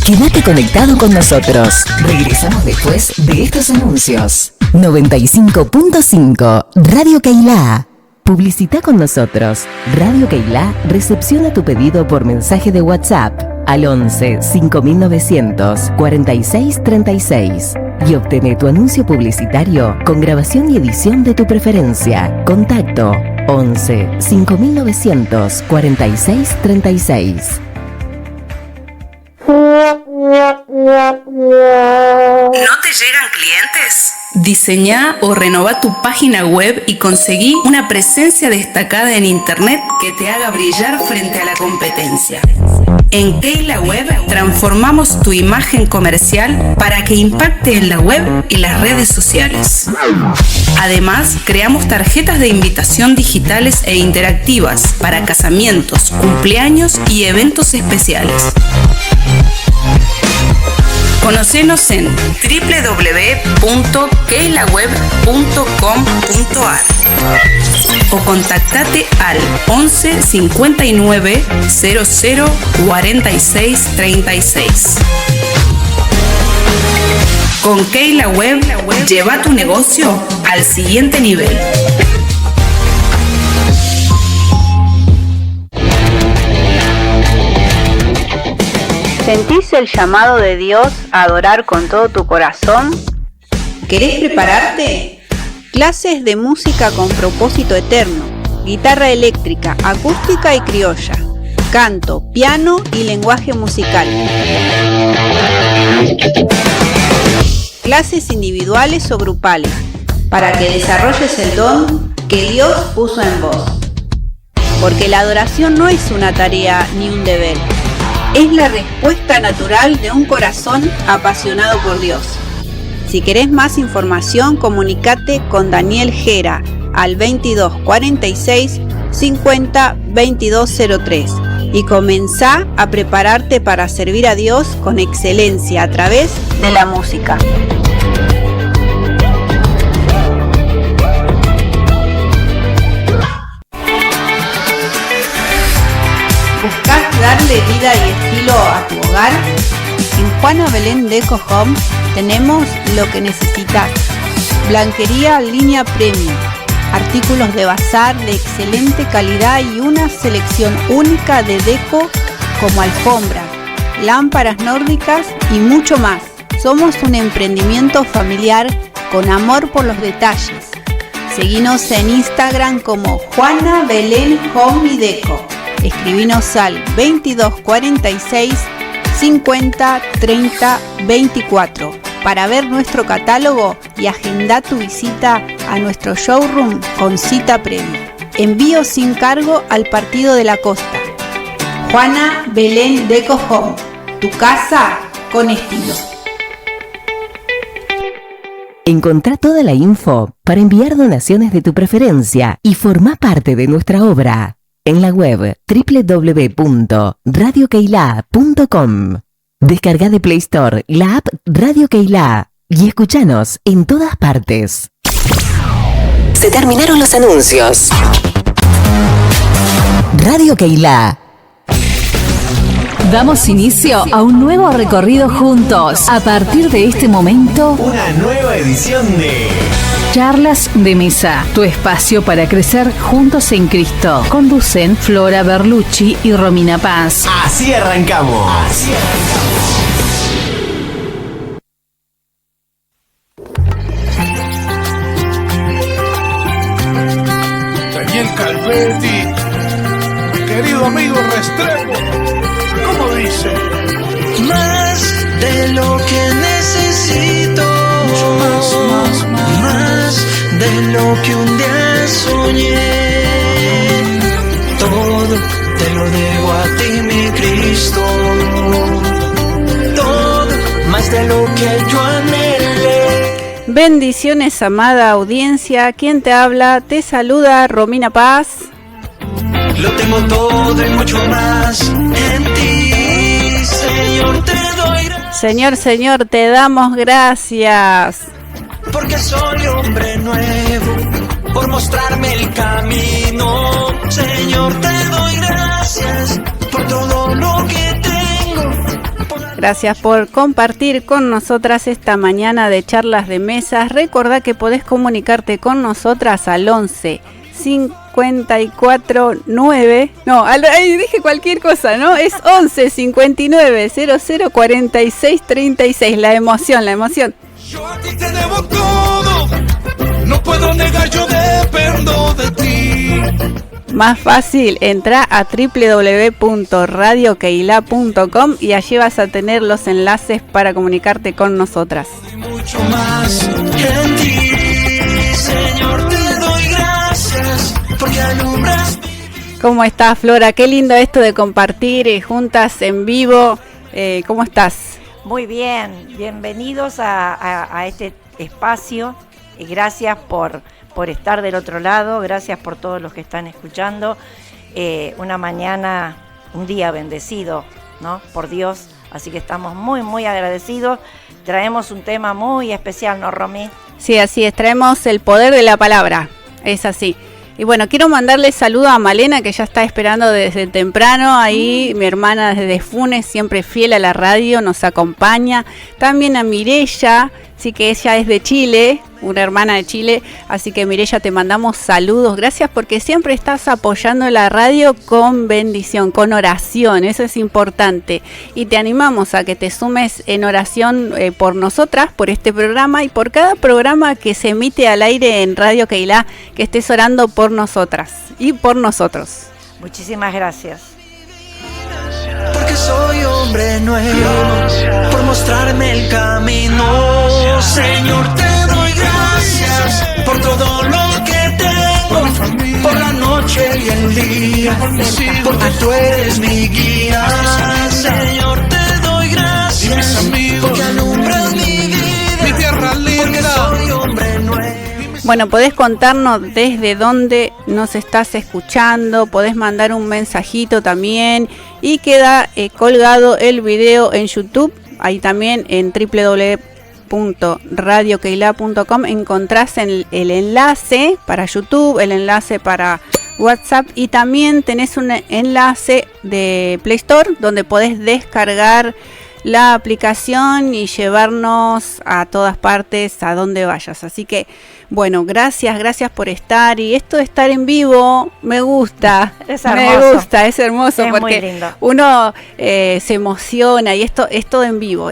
Quédate conectado con nosotros. Regresamos después de estos anuncios. 95.5 Radio Keila. Publicita con nosotros. Radio Keila recepciona tu pedido por mensaje de WhatsApp al 11 5900 46 36 y obtené tu anuncio publicitario con grabación y edición de tu preferencia. Contacto 11 5900 46 36. ¿No te llegan clientes? Diseñá o renová tu página web y conseguí una presencia destacada en internet que te haga brillar frente a la competencia. En Keila Web transformamos tu imagen comercial para que impacte en la web y las redes sociales. Además, creamos tarjetas de invitación digitales e interactivas para casamientos, cumpleaños y eventos especiales. Conocenos en www.keilaweb.com.ar o contactate al 11 59 00 46 36. Con Keila Web, lleva tu negocio al siguiente nivel. ¿Sentís el llamado de Dios a adorar con todo tu corazón? ¿Querés prepararte? Clases de música con propósito eterno, guitarra eléctrica, acústica y criolla, canto, piano y lenguaje musical. Clases individuales o grupales, para que desarrolles el don que Dios puso en vos. Porque la adoración no es una tarea ni un deber. Es la respuesta natural de un corazón apasionado por Dios. Si querés más información, comunicate con Daniel Gera al 22 46 50 2203 y comenzá a prepararte para servir a Dios con excelencia a través de la música. ¿Buscás darle vida y estilo a tu hogar? En Juana Belén Deco Home tenemos lo que necesitas. Blanquería línea premium, artículos de bazar de excelente calidad y una selección única de deco como alfombras, lámparas nórdicas y mucho más. Somos un emprendimiento familiar con amor por los detalles. Seguinos en Instagram como Juana Belén Home y Deco. Escribinos al 22 46 50 30 24 para ver nuestro catálogo y agendar tu visita a nuestro showroom con cita previa. Envío sin cargo al Partido de la Costa. Juana Belén Deco Home, tu casa con estilo. Encontrá toda la info para enviar donaciones de tu preferencia y formá parte de nuestra obra en la web www.radiokeila.com. Descarga de Play Store la app Radio Keila y escuchanos en todas partes. Se terminaron los anuncios. Radio Keila. Damos inicio a un nuevo recorrido juntos. A partir de este momento, una nueva edición de Charlas de Mesa, tu espacio para crecer juntos en Cristo. Conducen Flora Berlucci y Romina Paz. Así arrancamos. Daniel Calvetti, mi querido amigo Restrepo, ¿cómo dice? Más de lo que necesito, más de lo que un día soñé. Todo te lo debo a ti, mi Cristo. Todo, más de lo que yo anhelé. Bendiciones, amada audiencia. ¿Quién te habla? Te saluda Romina Paz. Lo tengo todo y mucho más en ti, Señor, te doy gracias. Señor, te damos gracias. Porque soy hombre nuevo, por mostrarme el camino. Señor, te doy gracias por todo lo que tengo. Gracias por compartir con nosotras esta mañana de charlas de mesas. Recordá que podés comunicarte con nosotras al 11 54 9. No, ahí dije cualquier cosa, ¿no? Es 11 59 00 46 36. La emoción. Yo a ti te debo todo, no puedo negar, yo dependo de ti. Más fácil, entra a www.radiokeila.com y allí vas a tener los enlaces para comunicarte con nosotras. Mucho más en ti, Señor, te doy gracias porque alumbras. ¿Cómo estás, Flora? Qué lindo esto de compartir juntas en vivo. ¿Cómo estás? Muy bien, bienvenidos a este espacio y gracias por estar del otro lado, gracias por todos los que están escuchando. Una mañana, un día bendecido, ¿no? Por Dios, así que estamos muy, muy agradecidos. Traemos un tema muy especial, ¿no, Romy? Sí, así es, traemos el poder de la palabra, es así. Y bueno, quiero mandarle saludo a Malena, que ya está esperando desde temprano, ahí mi hermana desde Funes, siempre fiel a la radio, nos acompaña. También a Mireya, sí, que ella es de Chile, una hermana de Chile, así que Mireya, te mandamos saludos, gracias porque siempre estás apoyando la radio con bendición, con oración, eso es importante. Y te animamos a que te sumes en oración por nosotras, por este programa y por cada programa que se emite al aire en Radio Keila, que estés orando por nosotras y por nosotros. Muchísimas gracias. Porque soy hombre nuevo, por mostrarme el camino. Señor, te doy gracias por todo lo que tengo, por la noche y el día, porque tú eres mi guía. Señor, te doy gracias porque alumbras mi vida, Mi tierra linda. porque soy hombre nuevo. Bueno, podés contarnos desde dónde nos estás escuchando, podés mandar un mensajito también y queda colgado el video en YouTube, ahí también en www.radiokeila.com encontrás el enlace para YouTube, el enlace para WhatsApp y también tenés un enlace de Play Store donde podés descargar la aplicación y llevarnos a todas partes, a donde vayas. Así que, bueno, gracias por estar. Y esto de estar en vivo me gusta. Es hermoso. Es hermoso Es porque muy lindo. uno se emociona y esto en vivo.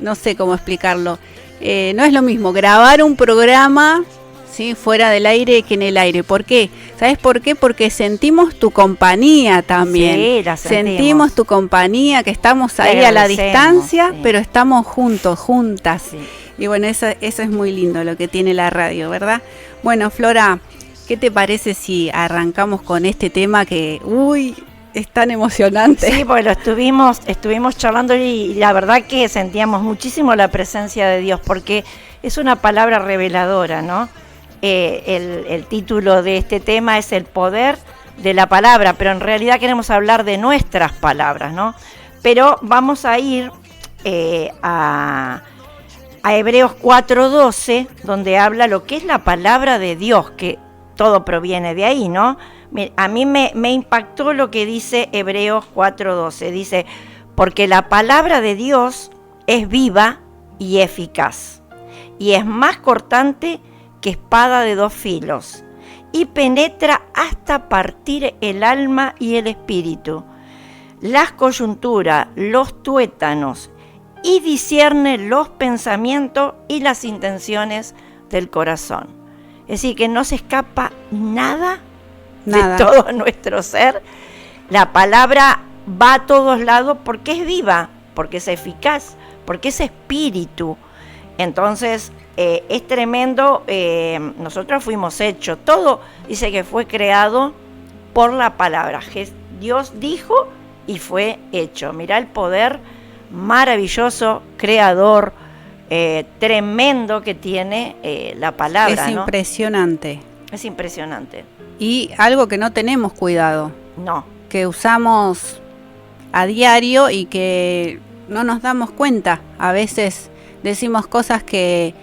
No sé cómo explicarlo. No es lo mismo grabar un programa, ¿sí?, fuera del aire que en el aire. ¿Por qué? ¿Sabes por qué? Porque sentimos tu compañía también. Sí, la sentimos tu compañía, que estamos ahí a la distancia, sí, pero estamos juntos, juntas. Sí. Y bueno, eso es muy lindo lo que tiene la radio, ¿verdad? Bueno, Flora, ¿qué te parece si arrancamos con este tema que, es tan emocionante? Sí, porque lo estuvimos charlando y la verdad que sentíamos muchísimo la presencia de Dios, porque es una palabra reveladora, ¿no? El título de este tema es el poder de la palabra, pero en realidad queremos hablar de nuestras palabras, ¿no? Pero vamos a ir a Hebreos 4:12, donde habla lo que es la palabra de Dios, que todo proviene de ahí, ¿no? A mí me impactó lo que dice Hebreos 4:12, dice, porque la palabra de Dios es viva y eficaz, y es más cortante que espada de dos filos, y penetra hasta partir el alma y el espíritu, las coyunturas, los tuétanos, y discierne los pensamientos y las intenciones del corazón. Es decir, que no se escapa nada de todo nuestro ser. La palabra va a todos lados porque es viva, porque es eficaz, porque es espíritu. Entonces, es tremendo, nosotros fuimos hechos, todo dice que fue creado por la palabra. Dios dijo y fue hecho. Mirá el poder maravilloso, creador, tremendo que tiene la palabra, Es, ¿no?, impresionante. Es impresionante. Y algo que no tenemos cuidado. No. Que usamos a diario y que no nos damos cuenta. A veces decimos cosas que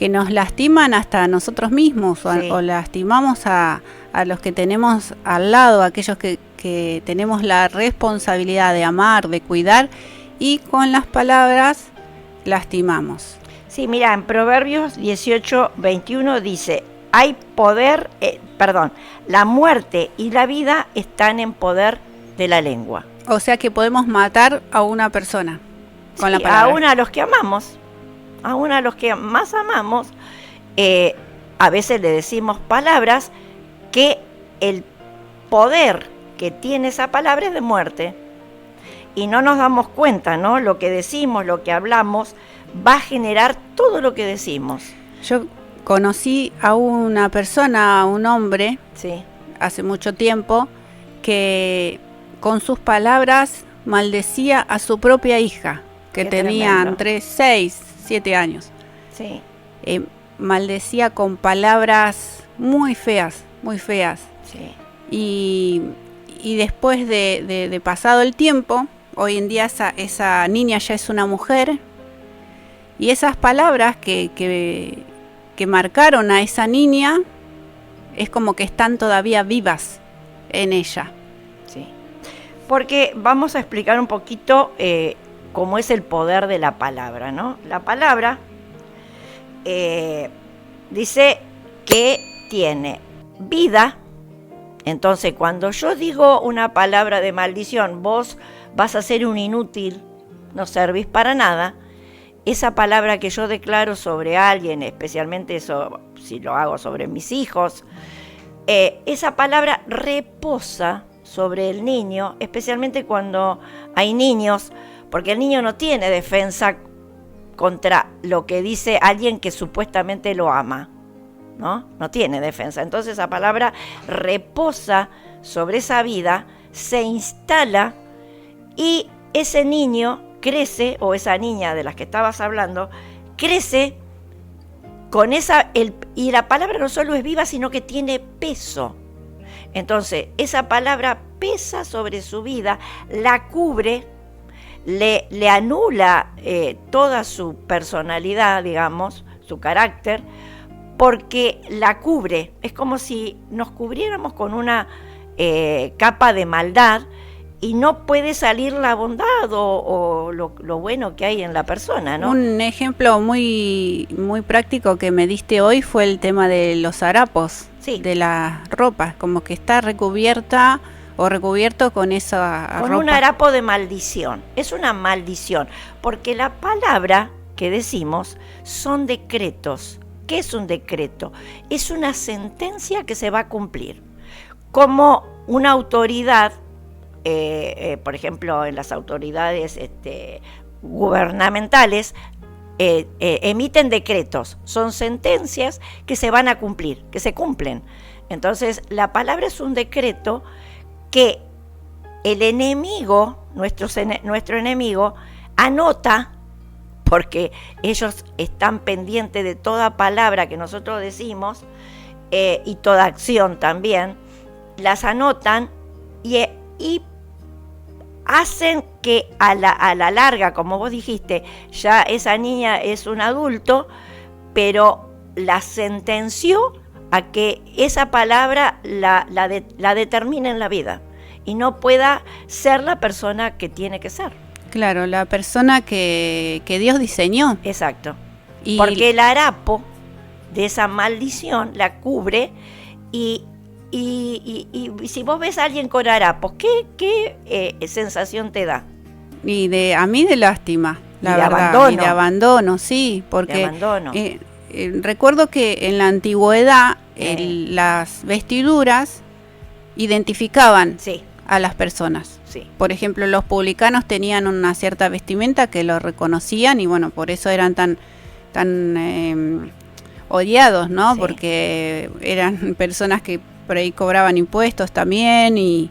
nos lastiman hasta a nosotros mismos, sí, o lastimamos a los que tenemos al lado, a aquellos que tenemos la responsabilidad de amar, de cuidar, y con las palabras lastimamos. Sí, mira, en Proverbios 18:21 dice, hay poder, la muerte y la vida están en poder de la lengua. O sea que podemos matar a una persona con Sí, la palabra. aún a los que amamos, aún a los que más amamos, a veces le decimos palabras que el poder que tiene esa palabra es de muerte. Y no nos damos cuenta, ¿no? Lo que decimos, lo que hablamos, va a generar todo lo que decimos. Yo conocí a una persona, a un hombre, Sí, hace mucho tiempo, que con sus palabras maldecía a su propia hija, que Qué tenía tremendo. entre 6, 7 años. sí, Maldecía con palabras muy feas, muy feas. sí. Y después de pasado el tiempo, hoy en día esa niña ya es una mujer, y esas palabras que marcaron a esa niña es como que están todavía vivas en ella. Sí, porque vamos a explicar un poquito cómo es el poder de la palabra, ¿no? La palabra dice que tiene vida. Entonces, cuando yo digo una palabra de maldición, vos vas a ser un inútil, no servís para nada. Esa palabra que yo declaro sobre alguien, especialmente si lo hago sobre mis hijos, esa palabra reposa sobre el niño, especialmente cuando hay niños, porque el niño no tiene defensa contra lo que dice alguien que supuestamente lo ama, ¿no? No tiene defensa. Entonces esa palabra reposa sobre esa vida, se instala y ese niño crece, o esa niña de las que estabas hablando, crece con y la palabra no solo es viva, sino que tiene peso. Entonces, esa palabra pesa sobre su vida, la cubre, le anula toda su personalidad, digamos, su carácter, porque la cubre. Es como si nos cubriéramos con una capa de maldad y no puede salir la bondad o lo bueno que hay en la persona, ¿no? Un ejemplo muy, muy práctico que me diste hoy fue el tema de los harapos, Sí. de la ropa, como que está recubierta o recubierto con esa Con ropa. un harapo de maldición. Es una maldición, porque la palabra que decimos son decretos. ¿Qué es un decreto? Es una sentencia que se va a cumplir. Como una autoridad, por ejemplo, en las autoridades gubernamentales, emiten decretos. Son sentencias que se van a cumplir, que se cumplen. Entonces, la palabra es un decreto que el enemigo, nuestro enemigo, anota, porque ellos están pendientes de toda palabra que nosotros decimos y toda acción también, las anotan y hacen que a la larga, como vos dijiste, ya esa niña es un adulto, pero la sentenció a que esa palabra la determine en la vida y no pueda ser la persona que tiene que ser. Claro, la persona que Dios diseñó. Exacto. Y porque el harapo de esa maldición la cubre y si vos ves a alguien con harapos, ¿qué sensación te da? a mí de lástima, la de verdad. abandono. Y de abandono, sí, porque De abandono. recuerdo que en la antigüedad las vestiduras identificaban Sí, a las personas. sí. Por ejemplo, los publicanos tenían una cierta vestimenta que lo reconocían y bueno, por eso eran tan odiados, ¿no? Sí. Porque eran personas que por ahí cobraban impuestos también, y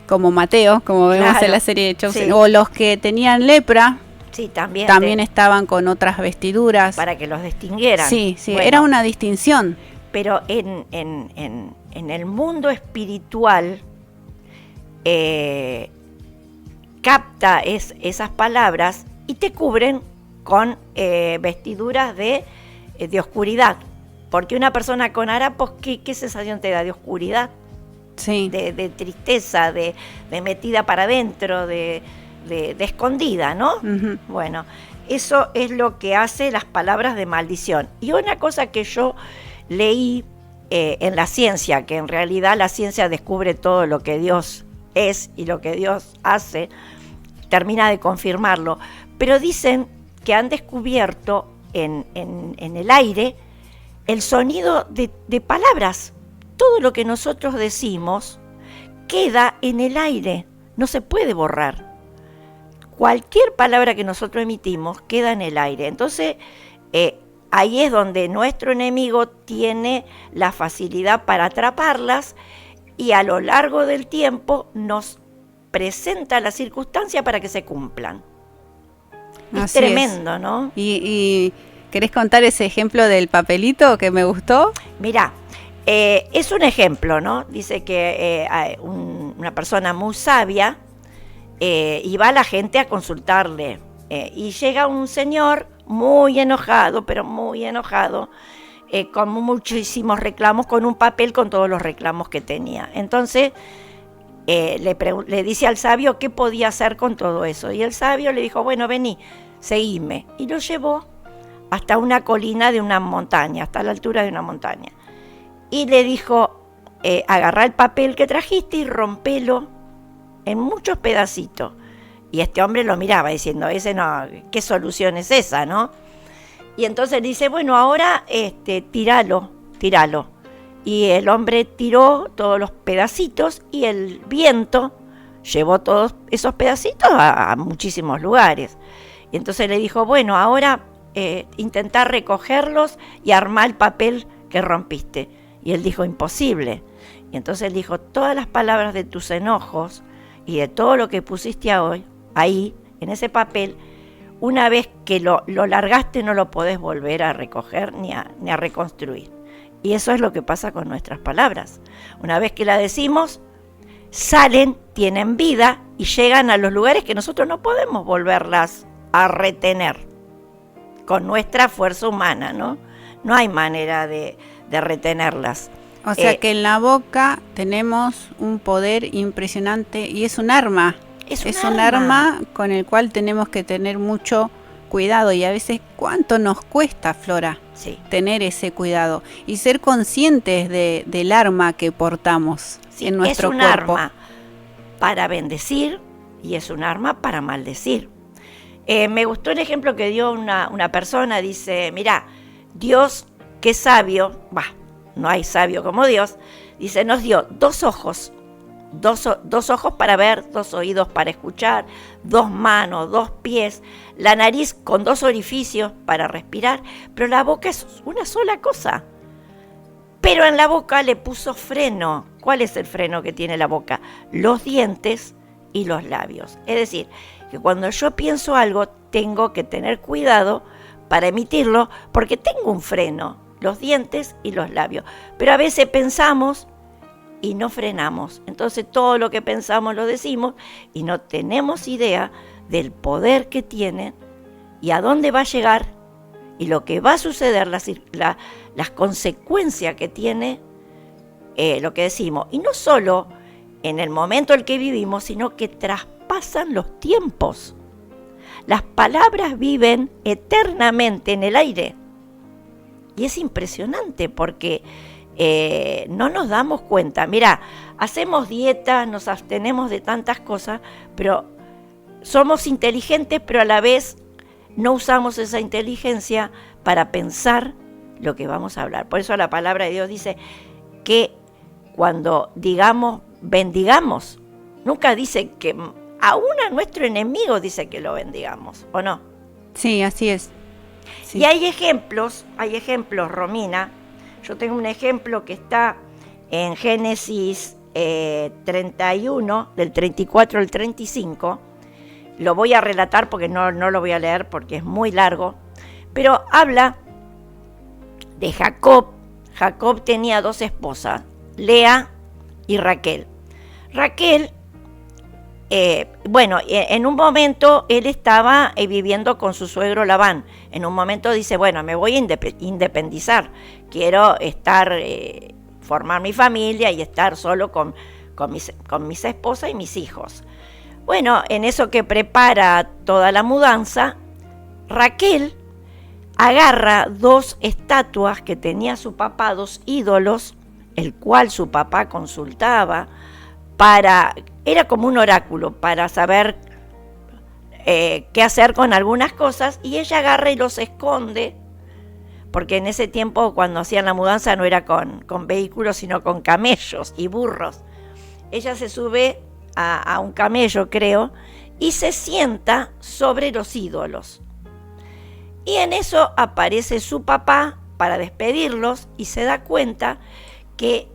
como Mateo, como vemos Claro. en la serie de Chosen, Sí. o los que tenían lepra Sí, también estaban con otras vestiduras. para que los distinguieran. Sí, sí, Bueno, era una distinción. Pero en el mundo espiritual capta esas palabras y te cubren con vestiduras de oscuridad. Porque una persona con harapos, ¿qué sensación te da? De oscuridad, Sí. de tristeza, de metida para adentro, de de escondida, ¿no? Ujú. Bueno, eso es lo que hace las palabras de maldición. Y una cosa que yo leí en la ciencia, que en realidad la ciencia descubre todo lo que Dios es y lo que Dios hace, termina de confirmarlo, pero dicen que han descubierto en el aire el sonido de palabras. Todo lo que nosotros decimos queda en el aire, no se puede borrar. Cualquier palabra que nosotros emitimos queda en el aire. Entonces, ahí es donde nuestro enemigo tiene la facilidad para atraparlas y a lo largo del tiempo nos presenta la circunstancia para que se cumplan. Es Así tremendo, ¿no? ¿Y querés contar ese ejemplo del papelito que me gustó? Mirá, es un ejemplo, ¿no? Dice que una persona muy sabia iba a la gente a consultarle y llega un señor muy enojado, pero muy enojado, con muchísimos reclamos, con un papel con todos los reclamos que tenía. Entonces le dice al sabio qué podía hacer con todo eso. Y el sabio le dijo, bueno, vení, seguime. Y lo llevó hasta una colina de una montaña, hasta la altura de una montaña. Y le dijo, agarrá el papel que trajiste y rompelo en muchos pedacitos. Y este hombre lo miraba diciendo, ese no, ¿qué solución es esa, no? Y entonces le dice, bueno, ahora tíralo. Y el hombre tiró todos los pedacitos y el viento llevó todos esos pedacitos a muchísimos lugares. Y entonces le dijo, bueno, ahora intentar recogerlos y armar el papel que rompiste. Y él dijo, imposible. Y entonces él dijo, todas las palabras de tus enojos y de todo lo que pusiste ahí, en ese papel, una vez que lo largaste no lo podés volver a recoger ni a reconstruir. Y eso es lo que pasa con nuestras palabras. Una vez que las decimos, salen, tienen vida y llegan a los lugares que nosotros no podemos volverlas a retener con nuestra fuerza humana, ¿no? No hay manera de retenerlas. O sea que en la boca tenemos un poder impresionante y es un arma. Es un arma con el cual tenemos que tener mucho cuidado y a veces cuánto nos cuesta, Flora, sí, tener ese cuidado y ser conscientes del arma que portamos en nuestro cuerpo. Es un arma para bendecir y es un arma para maldecir. Me gustó el ejemplo que dio una persona, dice, mirá, Dios, qué sabio, no hay sabio como Dios, dice, nos dio 2 ojos. Dos ojos para ver, 2 oídos para escuchar, 2 manos, 2 pies, la nariz con 2 orificios para respirar, pero la boca es una sola cosa. Pero en la boca le puso freno. ¿Cuál es el freno que tiene la boca? Los dientes y los labios. Es decir, que cuando yo pienso algo tengo que tener cuidado para emitirlo porque tengo un freno, los dientes y los labios. Pero a veces pensamos y no frenamos. Entonces todo lo que pensamos lo decimos y no tenemos idea del poder que tiene y a dónde va a llegar y lo que va a suceder, las consecuencias que tiene lo que decimos. Y no solo en el momento en el que vivimos, sino que traspasan los tiempos. Las palabras viven eternamente en el aire. Y es impresionante porque no nos damos cuenta. Mirá, hacemos dieta, nos abstenemos de tantas cosas, pero somos inteligentes, pero a la vez no usamos esa inteligencia para pensar lo que vamos a hablar. Por eso la palabra de Dios dice que cuando digamos, bendigamos, nunca dice que aún a nuestro enemigo dice que lo bendigamos, ¿o no? Sí, así es. Sí. Y hay ejemplos, Romina. Yo tengo un ejemplo que está en Génesis 31, del 34 al 35. Lo voy a relatar porque no lo voy a leer porque es muy largo. Pero habla de Jacob. Jacob tenía 2 esposas, Lea y Raquel. Raquel, en un momento él estaba viviendo con su suegro Labán. En un momento dice, bueno, me voy a independizar. Quiero formar mi familia y estar solo con mis esposas y mis hijos. Bueno, en eso que prepara toda la mudanza, Raquel agarra 2 estatuas que tenía su papá, 2 ídolos, el cual su papá consultaba era como un oráculo para saber qué hacer con algunas cosas, y ella agarra y los esconde, porque en ese tiempo cuando hacían la mudanza no era con vehículos, sino con camellos y burros. Ella se sube a un camello, creo, y se sienta sobre los ídolos. Y en eso aparece su papá para despedirlos y se da cuenta que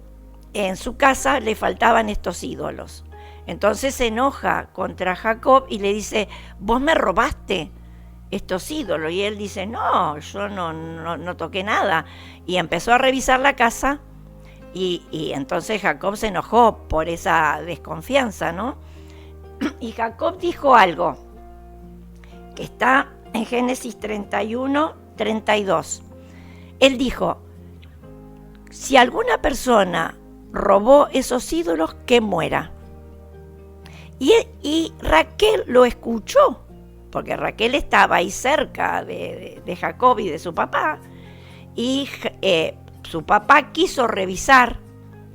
en su casa le faltaban estos ídolos. Entonces se enoja contra Jacob y le dice: vos me robaste estos ídolos. Y él dice: no, yo no toqué nada. Y empezó a revisar la casa y entonces Jacob se enojó por esa desconfianza, ¿no? Y Jacob dijo algo que está en Génesis 31, 32. Él dijo: si alguna persona robó esos ídolos, que muera. Y Raquel lo escuchó, porque Raquel estaba ahí cerca de Jacob y de su papá, y su papá quiso revisar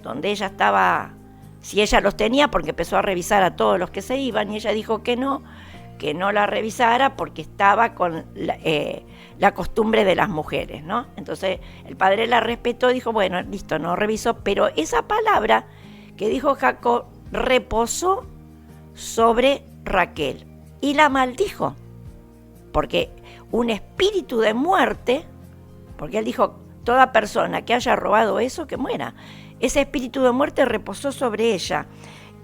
donde ella estaba, si ella los tenía, porque empezó a revisar a todos los que se iban, y ella dijo que no la revisara porque estaba con la costumbre de las mujeres, ¿no? Entonces el padre la respetó, dijo: bueno, listo, no revisó, pero esa palabra que dijo Jacob reposó sobre Raquel y la maldijo, porque un espíritu de muerte, porque él dijo: toda persona que haya robado eso, que muera. Ese espíritu de muerte reposó sobre ella.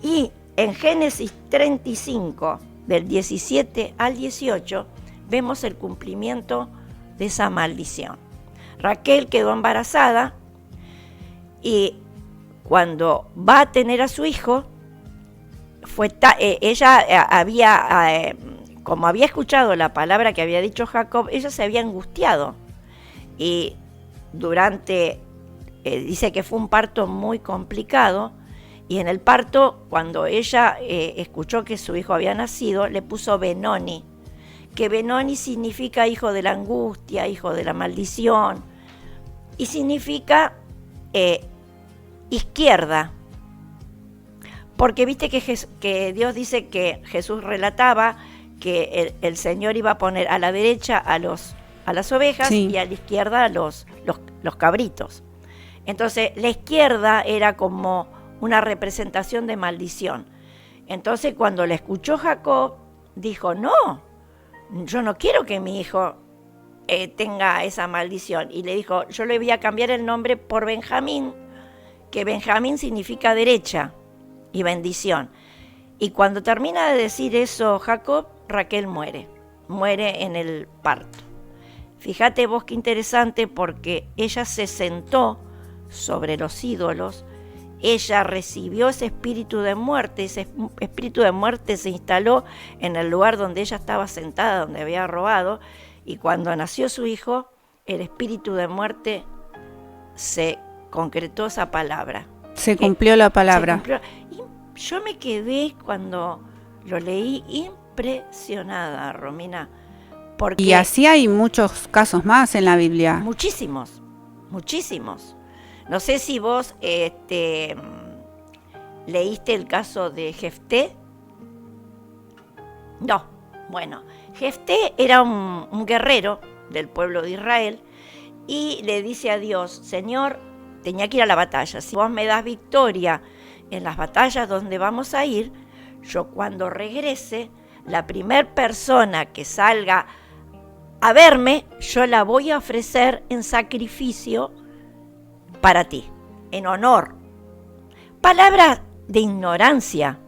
Y en Génesis 35, del 17 al 18, vemos el cumplimiento de esa maldición. Raquel quedó embarazada y cuando va a tener a su hijo, ella como había escuchado la palabra que había dicho Jacob, ella se había angustiado. Y dice que fue un parto muy complicado, y en el parto, cuando ella escuchó que su hijo había nacido, le puso Benoni, que Benoni significa hijo de la angustia, hijo de la maldición, y significa izquierda, porque viste que Dios dice que Jesús relataba que el Señor iba a poner a la derecha a las ovejas, sí, y a la izquierda a los cabritos. Entonces la izquierda era como una representación de maldición. Entonces cuando la escuchó Jacob, dijo: no, yo no quiero que mi hijo tenga esa maldición. Y le dijo: yo le voy a cambiar el nombre por Benjamín, que Benjamín significa derecha y bendición. Y cuando termina de decir eso Jacob, Raquel muere en el parto. Fíjate vos qué interesante, porque ella se sentó sobre los ídolos, ella recibió ese espíritu de muerte se instaló en el lugar donde ella estaba sentada, donde había robado, y cuando nació su hijo, el espíritu de muerte se concretó, esa palabra. Se cumplió la palabra. Y yo me quedé, cuando lo leí, impresionada, Romina. Porque y así hay muchos casos más en la Biblia. Muchísimos. No sé si vos leíste el caso de Jefté. No, bueno, Jefté era un guerrero del pueblo de Israel y le dice a Dios: Señor, tenía que ir a la batalla. Si vos me das victoria en las batallas donde vamos a ir, yo cuando regrese, la primer persona que salga a verme, yo la voy a ofrecer en sacrificio para ti, en honor. Palabra de ignorancia,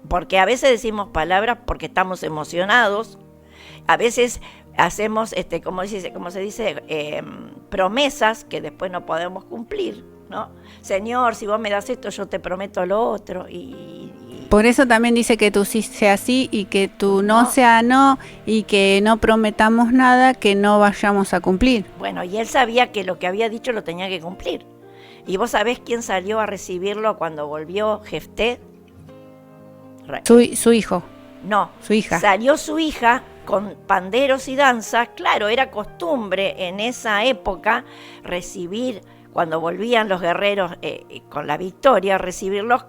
porque a veces decimos palabras porque estamos emocionados, a veces hacemos, como se dice, promesas que después no podemos cumplir, ¿no? Señor, si vos me das esto, yo te prometo lo otro. Por eso también dice que tú sí sea sí y que tú no sea no, y que no prometamos nada que no vayamos a cumplir. Bueno, y él sabía que lo que había dicho lo tenía que cumplir. ¿Y vos sabés quién salió a recibirlo cuando volvió Jefté? Su hijo. No, su hija. Salió su hija con panderos y danzas. Claro, era costumbre en esa época recibir, cuando volvían los guerreros con la victoria, recibirlos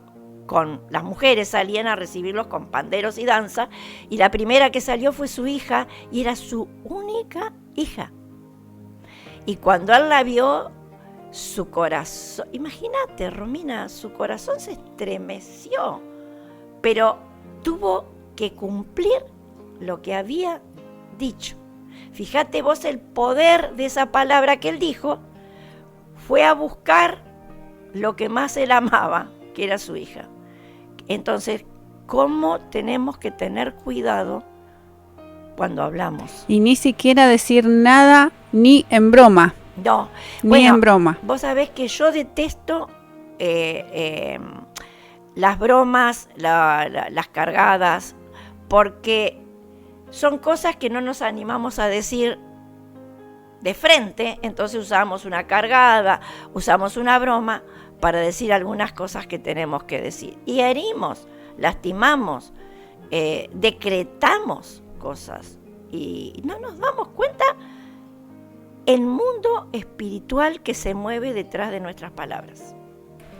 las mujeres salían a recibirlos con panderos y danza, y la primera que salió fue su hija, y era su única hija. Y cuando él la vio, su corazón, imagínate, Romina, su corazón se estremeció, pero tuvo que cumplir lo que había dicho. Fíjate vos el poder de esa palabra que él dijo. Fue a buscar lo que más él amaba, que era su hija. Entonces, ¿cómo tenemos que tener cuidado cuando hablamos? Y ni siquiera decir nada ni en broma. No, ni bueno, en broma. Vos sabés que yo detesto las bromas, las cargadas, porque son cosas que no nos animamos a decir de frente, entonces usamos una cargada, usamos una broma para decir algunas cosas que tenemos que decir. Y herimos, lastimamos, decretamos cosas y no nos damos cuenta el mundo espiritual que se mueve detrás de nuestras palabras.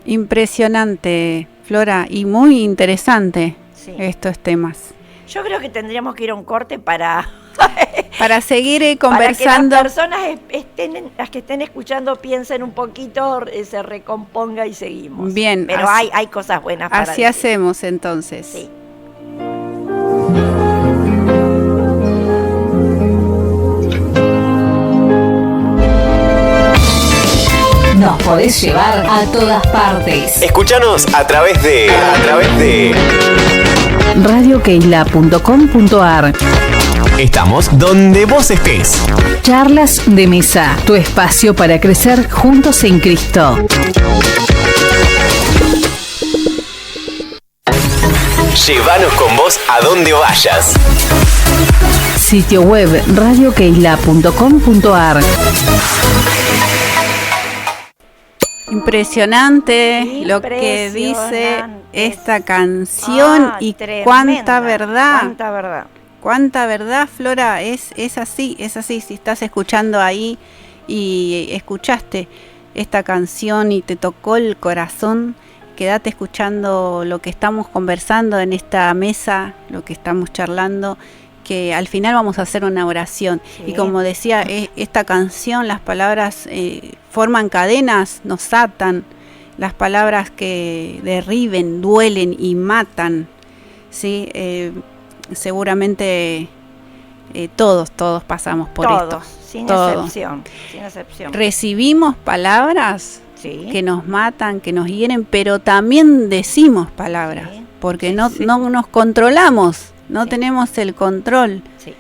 Impresionante, Flora, y muy interesante estos temas. Yo creo que tendríamos que ir a un corte para seguir conversando. Para que las personas las que estén escuchando piensen un poquito, se recomponga y seguimos. Bien. Pero hay cosas buenas para así decir. Hacemos entonces. Sí. Nos podés llevar a todas partes. Escúchanos a través de radiokeila.com.ar. Estamos donde vos estés. Charlas de mesa, tu espacio para crecer juntos en Cristo. Llévanos con vos a donde vayas. Sitio web radiokeila.com.ar. Impresionante lo que dice esta canción y tremenda, cuánta verdad. Cuánta verdad, Flora, es así. Si estás escuchando ahí y escuchaste esta canción y te tocó el corazón, quédate escuchando lo que estamos conversando en esta mesa, lo que estamos charlando, que al final vamos a hacer una oración. Sí. Y como decía, esta canción, las palabras forman cadenas, nos atan, las palabras que derriben, duelen y matan, ¿sí? Seguramente todos pasamos por esto. Sin excepción. Recibimos palabras que nos matan, que nos hieren, pero también decimos palabras, porque no nos controlamos. No tenemos el control. Sí.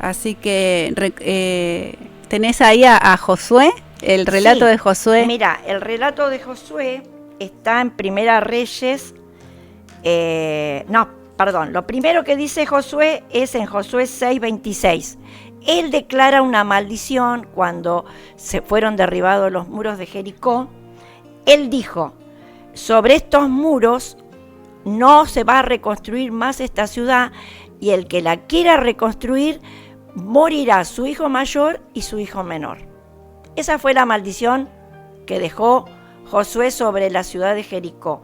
Así que tenés ahí a Josué, el relato de Josué. Mira, el relato de Josué está en Primera Reyes. Lo primero que dice Josué es en Josué 6:26. Él declara una maldición cuando se fueron derribados los muros de Jericó. Él dijo: sobre estos muros no se va a reconstruir más esta ciudad, y el que la quiera reconstruir morirá su hijo mayor y su hijo menor. Esa fue la maldición que dejó Josué sobre la ciudad de Jericó.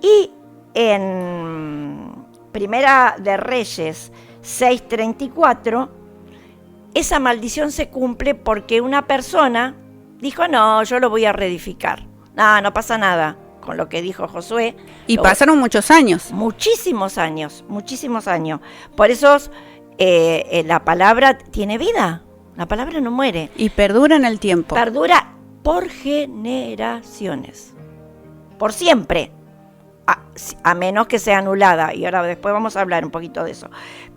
Y en Primera de Reyes 6:34, esa maldición se cumple porque una persona dijo: no, yo lo voy a reedificar. No pasa nada con lo que dijo Josué. Y pasaron muchos años. Muchísimos años. Por eso la palabra tiene vida. La palabra no muere. Y perdura en el tiempo. Perdura por generaciones. Por siempre. A menos que sea anulada. Y ahora después vamos a hablar un poquito de eso.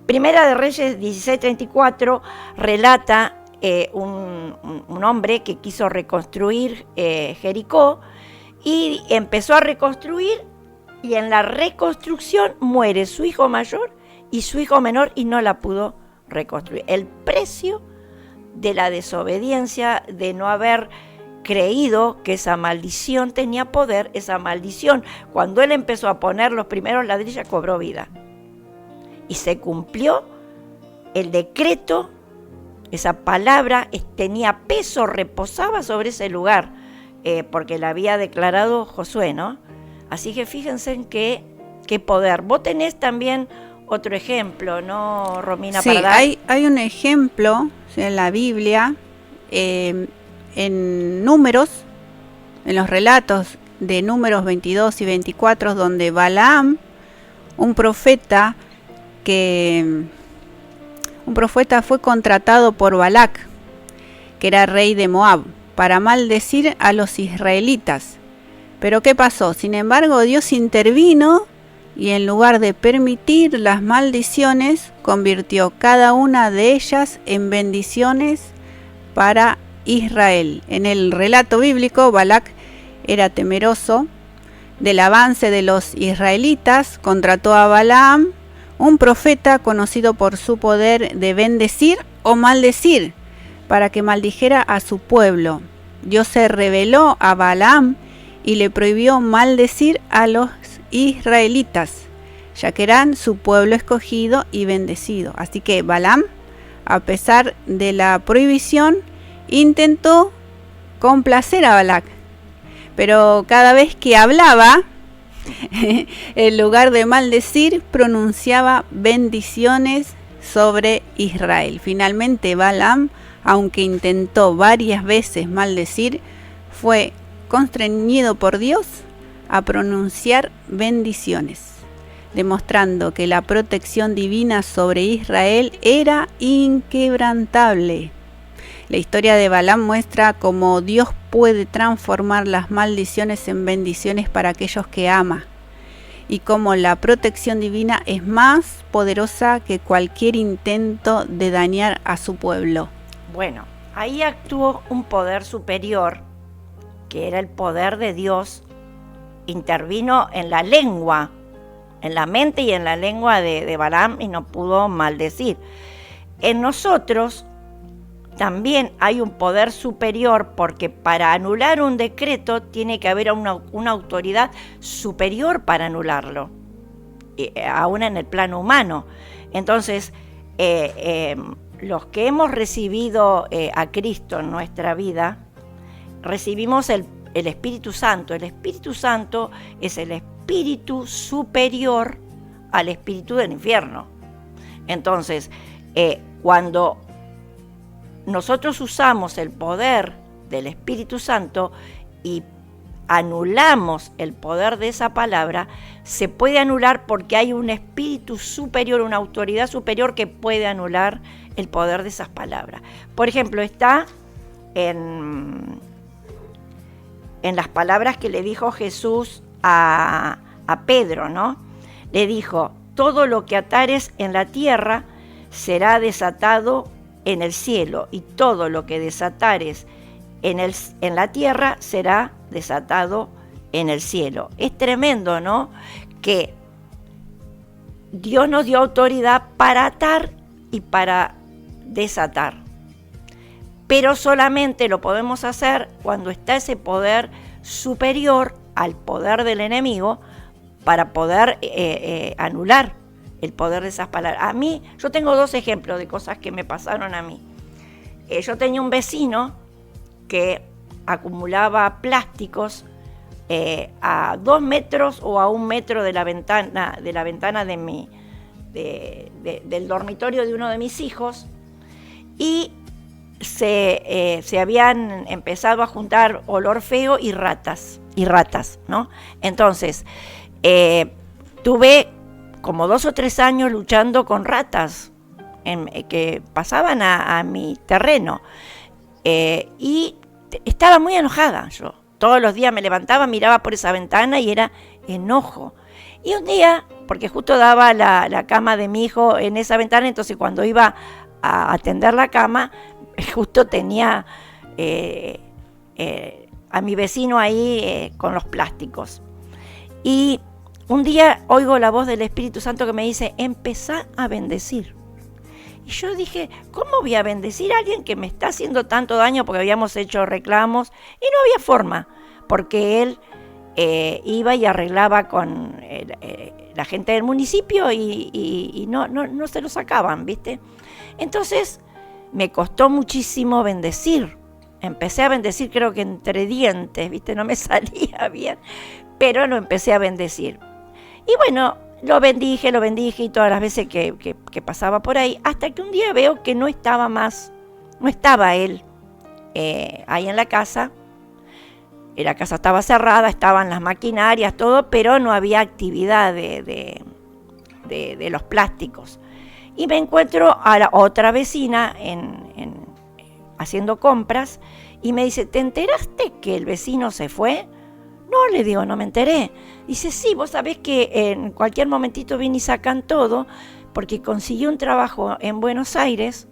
Primera de Reyes 16:34 relata un hombre que quiso reconstruir Jericó. Y empezó a reconstruir, y en la reconstrucción muere su hijo mayor y su hijo menor, y no la pudo reconstruir. El precio de la desobediencia, de no haber creído que esa maldición tenía poder. Esa maldición, cuando él empezó a poner los primeros ladrillos, cobró vida. Y se cumplió el decreto, esa palabra tenía peso, reposaba sobre ese lugar, porque la había declarado Josué, ¿no? Así que fíjense en qué poder. Vos tenés también otro ejemplo, ¿no, Romina? Sí, hay un ejemplo en la Biblia, en Números, en los relatos de Números 22 y 24, donde Balaam, un profeta fue contratado por Balac, que era rey de Moab, para maldecir a los israelitas. Pero ¿qué pasó? Sin embargo, Dios intervino y en lugar de permitir las maldiciones, convirtió cada una de ellas en bendiciones para Israel. En el relato bíblico, Balac era temeroso del avance de los israelitas, contrató a Balaam, un profeta conocido por su poder de bendecir o maldecir, para que maldijera a su pueblo. Dios se reveló a Balaam y le prohibió maldecir a los israelitas, ya que eran su pueblo escogido y bendecido. Así que Balaam, a pesar de la prohibición, intentó complacer a Balac, pero cada vez que hablaba, en lugar de maldecir, pronunciaba bendiciones sobre Israel. Finalmente Balaam, aunque intentó varias veces maldecir, fue constreñido por Dios a pronunciar bendiciones, demostrando que la protección divina sobre Israel era inquebrantable. La historia de Balaam muestra cómo Dios puede transformar las maldiciones en bendiciones para aquellos que ama, y cómo la protección divina es más poderosa que cualquier intento de dañar a su pueblo. Bueno, ahí actuó un poder superior, que era el poder de Dios. Intervino en la lengua, en la mente y en la lengua de Balaam, y no pudo maldecir. En nosotros también hay un poder superior, porque para anular un decreto tiene que haber una autoridad superior para anularlo, aún en el plano humano. Entonces, los que hemos recibido a Cristo en nuestra vida, recibimos el Espíritu Santo. El Espíritu Santo es el espíritu superior al espíritu del infierno. Entonces, cuando nosotros usamos el poder del Espíritu Santo y anulamos el poder de esa palabra, se puede anular porque hay un espíritu superior, una autoridad superior que puede anular el poder de esas palabras. Por ejemplo, está en las palabras que le dijo Jesús a Pedro, ¿no? Le dijo: todo lo que atares en la tierra será desatado en el cielo, y todo lo que desatares en la tierra será desatado en el cielo. Es tremendo, ¿no? Que Dios nos dio autoridad para atar y para desatar. Pero solamente lo podemos hacer cuando está ese poder superior al poder del enemigo, para poder anular el poder de esas palabras. Yo tengo dos ejemplos de cosas que me pasaron a mí. Yo tenía un vecino que acumulaba plásticos a 2 metros o a 1 metro de la ventana del dormitorio de uno de mis hijos, y se habían empezado a juntar olor feo y ratas, ¿no? Entonces, tuve como 2 o 3 años luchando con ratas que pasaban a mi terreno, y estaba muy enojada yo. Todos los días me levantaba, miraba por esa ventana y era enojo. Y un día, porque justo daba la cama de mi hijo en esa ventana, entonces cuando iba a atender la cama, justo tenía a mi vecino ahí con los plásticos. Y un día oigo la voz del Espíritu Santo que me dice: empezá a bendecir. Y yo dije, ¿cómo voy a bendecir a alguien que me está haciendo tanto daño? Porque habíamos hecho reclamos y no había forma, porque él iba y arreglaba con la gente del municipio y no se lo sacaban, ¿viste? Entonces me costó muchísimo bendecir. Empecé a bendecir, creo que entre dientes, ¿viste? No me salía bien, pero lo empecé a bendecir. Y bueno, lo bendije y todas las veces que pasaba por ahí, hasta que un día veo que no estaba él ahí en la casa. La casa estaba cerrada, estaban las maquinarias, todo, pero no había actividad de los plásticos. Y me encuentro a la otra vecina haciendo compras y me dice, ¿te enteraste que el vecino se fue? No, le digo, no me enteré. Dice, sí, vos sabés que en cualquier momentito vienen y sacan todo, porque consiguió un trabajo en Buenos Aires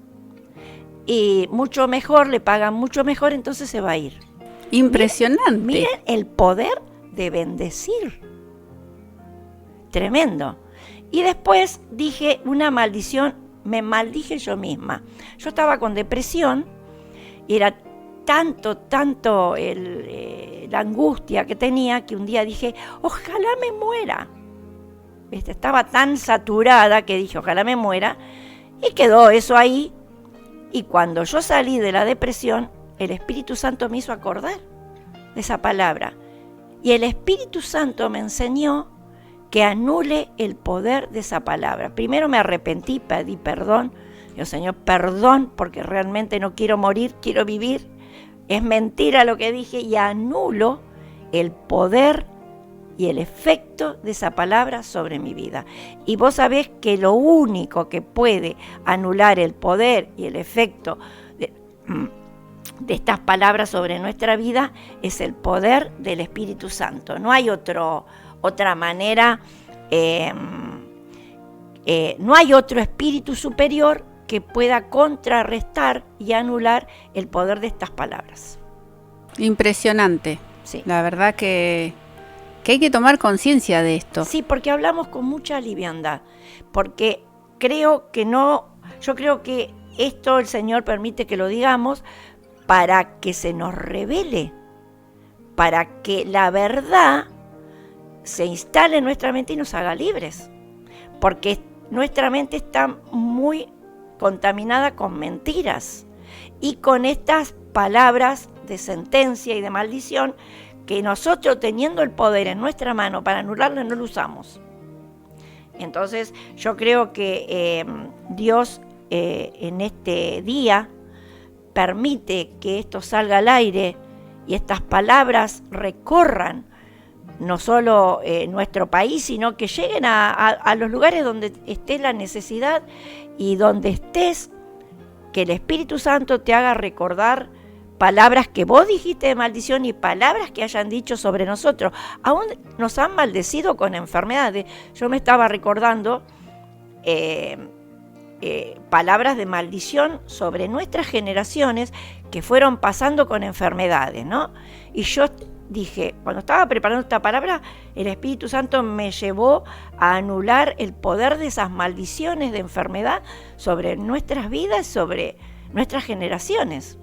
y mucho mejor, le pagan mucho mejor, entonces se va a ir. Impresionante. Miren el poder de bendecir. Tremendo. Y después dije una maldición, me maldije yo misma. Yo estaba con depresión y era tanto la angustia que tenía que un día dije, ojalá me muera. ¿Viste? Estaba tan saturada que dije, ojalá me muera. Y quedó eso ahí. Y cuando yo salí de la depresión, el Espíritu Santo me hizo acordar de esa palabra. Y el Espíritu Santo me enseñó que anule el poder de esa palabra. Primero me arrepentí, pedí perdón. Digo, Señor, perdón, porque realmente no quiero morir, quiero vivir. Es mentira lo que dije y anulo el poder y el efecto de esa palabra sobre mi vida. Y vos sabés que lo único que puede anular el poder y el efecto de estas palabras sobre nuestra vida es el poder del Espíritu Santo. No hay otra manera, no hay otro espíritu superior que pueda contrarrestar y anular el poder de estas palabras. Impresionante. Sí. La verdad que hay que tomar conciencia de esto. Sí, porque hablamos con mucha liviandad, porque yo creo que esto el Señor permite que lo digamos para que se nos revele, para que la verdad se instale en nuestra mente y nos haga libres, porque nuestra mente está muy contaminada con mentiras y con estas palabras de sentencia y de maldición que nosotros, teniendo el poder en nuestra mano para anularlo, no lo usamos. Entonces yo creo que Dios en este día permite que esto salga al aire y estas palabras recorran no solo nuestro país, sino que lleguen a los lugares donde esté la necesidad y donde estés, que el Espíritu Santo te haga recordar palabras que vos dijiste de maldición y palabras que hayan dicho sobre nosotros. Aún nos han maldecido con enfermedades. Yo me estaba recordando palabras de maldición sobre nuestras generaciones que fueron pasando con enfermedades, ¿no? Y yo dije, cuando estaba preparando esta palabra, el Espíritu Santo me llevó a anular el poder de esas maldiciones de enfermedad sobre nuestras vidas, sobre nuestras generaciones.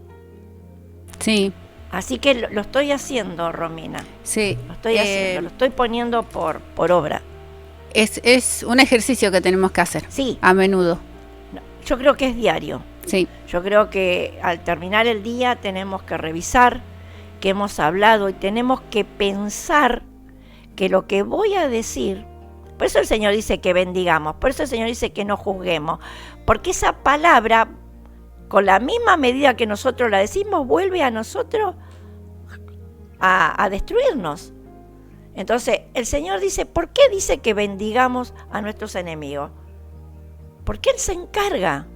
Sí. Así que lo estoy haciendo, Romina. Sí. Lo estoy haciendo, lo estoy poniendo por obra. Es un ejercicio que tenemos que hacer. Sí. A menudo. Yo creo que es diario. Sí. Yo creo que al terminar el día tenemos que revisar que hemos hablado y tenemos que pensar que lo que voy a decir, por eso el Señor dice que bendigamos, por eso el Señor dice que no juzguemos, porque esa palabra, con la misma medida que nosotros la decimos, vuelve a nosotros a destruirnos. Entonces el Señor dice, ¿por qué dice que bendigamos a nuestros enemigos? Porque Él se encarga.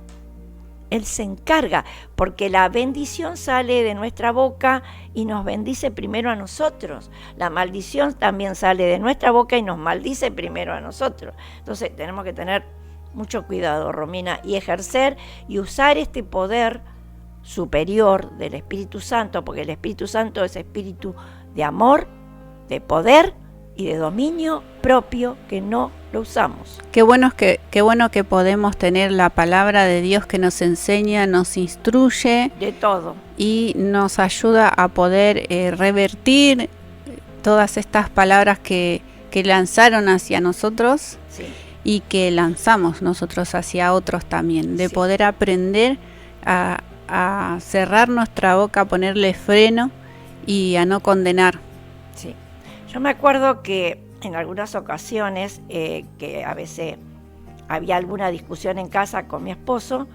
Él se encarga, porque la bendición sale de nuestra boca y nos bendice primero a nosotros. La maldición también sale de nuestra boca y nos maldice primero a nosotros. Entonces tenemos que tener mucho cuidado, Romina, y ejercer y usar este poder superior del Espíritu Santo, porque el Espíritu Santo es espíritu de amor, de poder y de dominio propio que no lo usamos. Qué bueno que podemos tener la palabra de Dios que nos enseña, nos instruye de todo y nos ayuda a poder revertir todas estas palabras que lanzaron hacia nosotros, sí, y que lanzamos nosotros hacia otros también, de sí, poder aprender a cerrar nuestra boca, a ponerle freno y a no condenar. Sí. Yo me acuerdo que en algunas ocasiones, que a veces había alguna discusión en casa con mi esposo,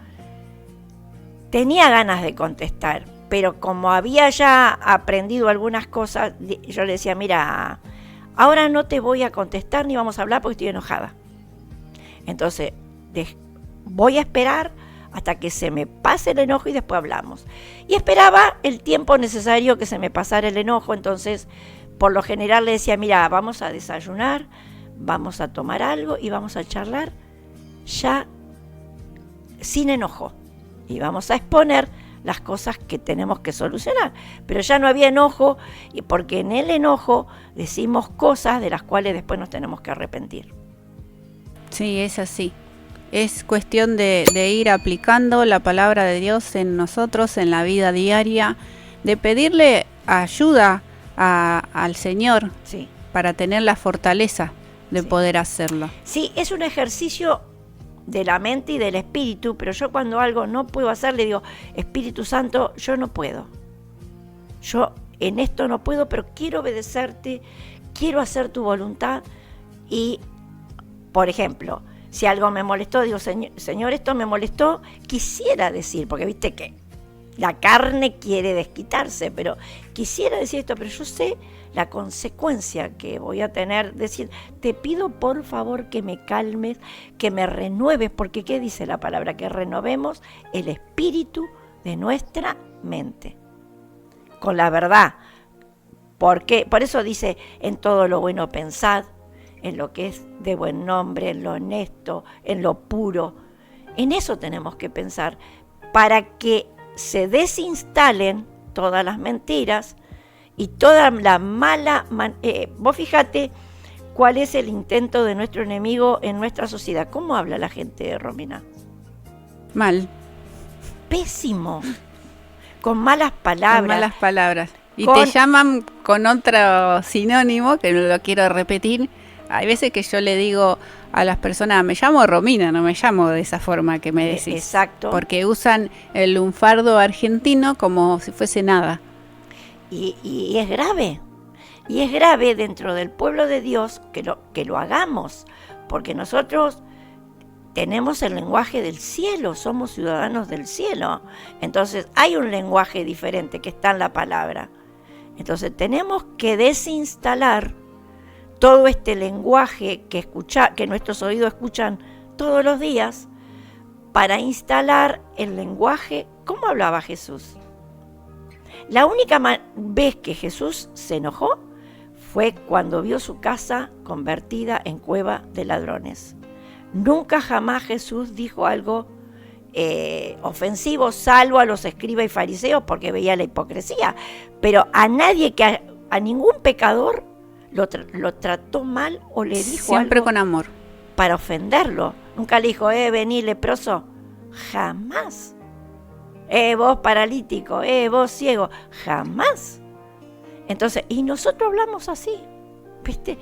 tenía ganas de contestar, pero como había ya aprendido algunas cosas, yo le decía, mira, ahora no te voy a contestar ni vamos a hablar porque estoy enojada. Entonces, voy a esperar hasta que se me pase el enojo y después hablamos. Y esperaba el tiempo necesario que se me pasara el enojo. Entonces, por lo general le decía, mira, vamos a desayunar, vamos a tomar algo y vamos a charlar ya sin enojo. Y vamos a exponer las cosas que tenemos que solucionar. Pero ya no había enojo, y porque en el enojo decimos cosas de las cuales después nos tenemos que arrepentir. Sí, es así. Es cuestión de ir aplicando la palabra de Dios en nosotros, en la vida diaria, de pedirle ayuda al Señor, sí, para tener la fortaleza de poder hacerlo. Sí, es un ejercicio de la mente y del espíritu, pero yo cuando algo no puedo hacer, le digo, Espíritu Santo, yo no puedo. Yo en esto no puedo, pero quiero obedecerte, quiero hacer tu voluntad. Y, por ejemplo, si algo me molestó, digo, Señor, esto me molestó, quisiera decir, porque viste que la carne quiere desquitarse, pero quisiera decir esto, pero yo sé la consecuencia que voy a tener, decir, te pido por favor que me calmes, que me renueves, porque ¿qué dice la palabra? Que renovemos el espíritu de nuestra mente, con la verdad. Porque, por eso dice, en todo lo bueno pensad, en lo que es de buen nombre, en lo honesto, en lo puro. En eso tenemos que pensar, para que se desinstalen todas las mentiras y toda la mala... vos fíjate cuál es el intento de nuestro enemigo en nuestra sociedad. ¿Cómo habla la gente, Romina? Mal. Pésimo. Con malas palabras. Con malas palabras. Y te llaman con otro sinónimo, que no lo quiero repetir. Hay veces que yo le digo a las personas, me llamo Romina, no me llamo de esa forma que me decís. Exacto. Porque usan el lunfardo argentino como si fuese nada. Y es grave. Y es grave dentro del pueblo de Dios que lo hagamos. Porque nosotros tenemos el lenguaje del cielo, somos ciudadanos del cielo. Entonces hay un lenguaje diferente que está en la palabra. Entonces tenemos que desinstalar todo este lenguaje que nuestros oídos escuchan todos los días, para instalar el lenguaje, ¿cómo hablaba Jesús? La única vez que Jesús se enojó fue cuando vio su casa convertida en cueva de ladrones. Nunca jamás Jesús dijo algo ofensivo, salvo a los escribas y fariseos, porque veía la hipocresía, pero a nadie, a ningún pecador lo trató mal o le dijo siempre algo con amor para ofenderlo. Nunca le dijo, vení leproso, jamás. Vos paralítico, vos ciego, jamás. Entonces, y nosotros hablamos así, ¿viste?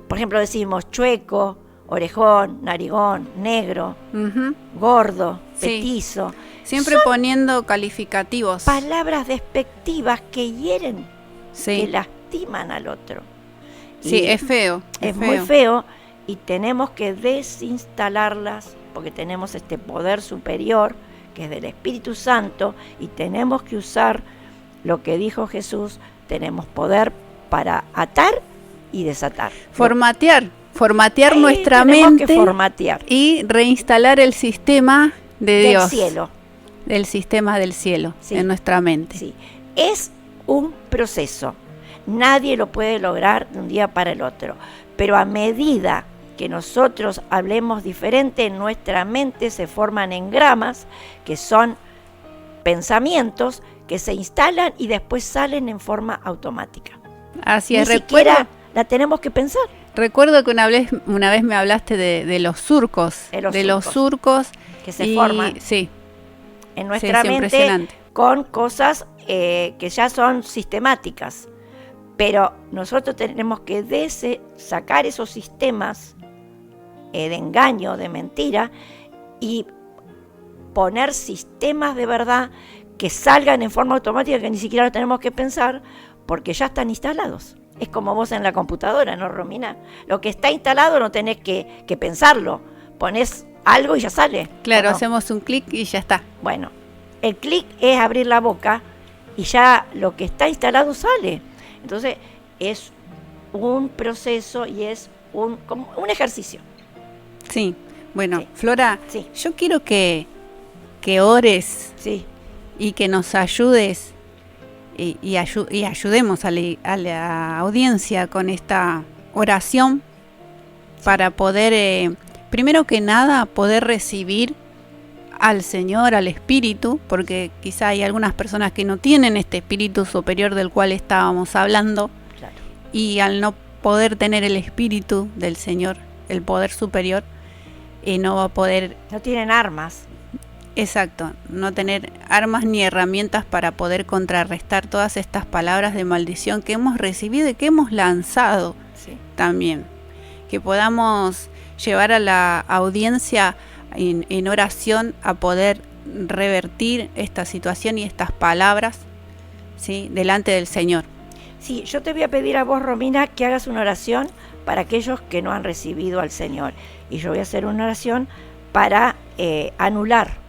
Por ejemplo, decimos chueco, orejón, narigón, negro, gordo, petizo. Siempre poniendo calificativos. Palabras despectivas que hieren, sí, que lastiman al otro. Sí, y es feo. Es muy feo, y tenemos que desinstalarlas porque tenemos este poder superior que es del Espíritu Santo, y tenemos que usar lo que dijo Jesús. Tenemos poder para atar y desatar. Formatear nuestra mente, que formatear, y reinstalar el sistema de Dios, cielo, del sistema del cielo, sí, en nuestra mente. Sí. Es un proceso. Nadie lo puede lograr de un día para el otro, pero a medida que nosotros hablemos diferente, en nuestra mente se forman engramas, que son pensamientos que se instalan y después salen en forma automática. Así es. Ni siquiera la tenemos que pensar. Recuerdo que una vez me hablaste de los surcos. De los surcos que se forman en nuestra mente con cosas que ya son sistemáticas. Pero nosotros tenemos que sacar esos sistemas de engaño, de mentira, y poner sistemas de verdad que salgan en forma automática, que ni siquiera lo tenemos que pensar, porque ya están instalados. Es como vos en la computadora, ¿no, Romina? Lo que está instalado no tenés que pensarlo. Ponés algo y ya sale. Claro, hacemos un clic y ya está. Bueno, el clic es abrir la boca y ya lo que está instalado sale. Entonces, es un proceso y es como un ejercicio. Sí, bueno, Flora, yo quiero que ores y que nos ayudes y ayudemos a la audiencia con esta oración para poder, primero que nada, poder recibir al Señor, al Espíritu, porque quizá hay algunas personas que no tienen este Espíritu superior del cual estábamos hablando, claro. Y al no poder tener el Espíritu del Señor, el poder superior, no va a poder... No tienen armas. Exacto, no tener armas ni herramientas para poder contrarrestar todas estas palabras de maldición que hemos recibido y que hemos lanzado también. Que podamos llevar a la audiencia en oración a poder revertir esta situación y estas palabras, ¿sí?, delante del Señor. Sí, yo te voy a pedir a vos, Romina, que hagas una oración para aquellos que no han recibido al Señor. Y yo voy a hacer una oración para anular.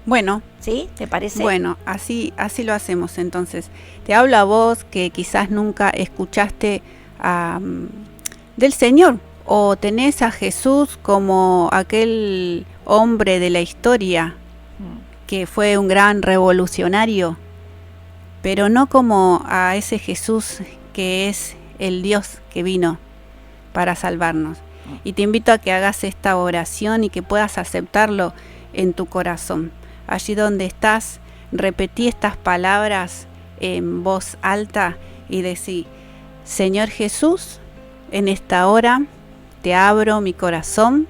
Bueno, ¿sí? ¿Te parece? Bueno, así lo hacemos. Entonces, te hablo a vos que quizás nunca escuchaste del Señor, o tenés a Jesús como aquel hombre de la historia que fue un gran revolucionario, pero no como a ese Jesús que es el Dios que vino para salvarnos. Y te invito a que hagas esta oración y que puedas aceptarlo en tu corazón. Allí donde estás, repetí estas palabras en voz alta y decí: Señor Jesús, en esta hora te abro mi corazón